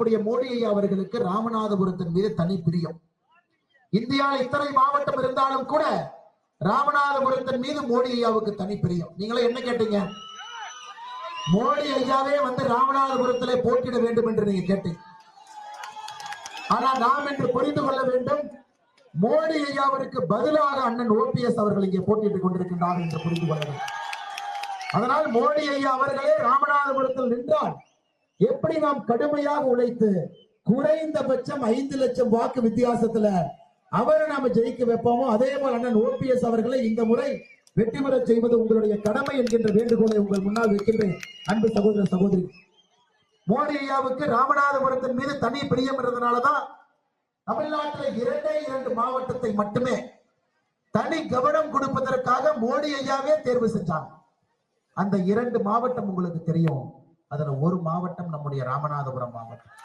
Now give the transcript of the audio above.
நம்முடைய மோடி ஐயா அவர்களுக்கு ராமநாதபுரத்தின் மீது தனி பிரியம். இந்தியாவில் இத்தனை மாவட்டம் இருந்தாலும் கூட ராமநாதபுரத்தின் மீது மோடி ஐயாவுக்கு தனி பிரியம். நீங்களே என்ன கேட்டீங்க? மோடி ஐயாவே வந்து ராமநாதபுரத்திலே போட்டியிட வேண்டும் என்று நீங்க கேட்டீங்க. ஆனால் நாம் இன்று புரிந்து கொள்ள வேண்டும், மோடி ஐயாவிற்கு பதிலாக அண்ணன் ஓபிஎஸ் அவர்கள் இங்கே போட்டியிட்டுக் கொண்டிருக்கின்றார்கள் என்று புரிந்து கொள்ள வேண்டும். அதனால் மோடி ஐயா அவர்களே ராமநாதபுரத்தில் நின்றால் எப்படி நாம் கடுமையாக உழைத்து குறைந்தபட்சம் 5 லட்சம் வாக்கு வித்தியாசத்துல அவரை நாம ஜெயிக்க வைப்போமோ, அதே போல் அண்ணன் ஓபிஎஸ் அவர்களை இந்த முறை வெற்றி பெற செய்வது உங்களுடைய கடமை என்கின்ற வேண்டுகோளை உங்கள் முன்னால் வைக்கின்றேன். அன்பு சகோதர சகோதரி, மோடி ஐயாவுக்கு ராமநாதபுரத்தின் மீது தனி பிரியம் இருந்ததுனாலதான் தமிழ்நாட்டில் 2 மாவட்டத்தை மட்டுமே தனி கவனம் கொடுப்பதற்காக மோடி ஐயாவே தேர்வு செஞ்சாங்க. அந்த 2 மாவட்டம் உங்களுக்கு தெரியும். அதுல ஒரு மாவட்டம் நம்முடைய ராமநாதபுரம் மாவட்டம்.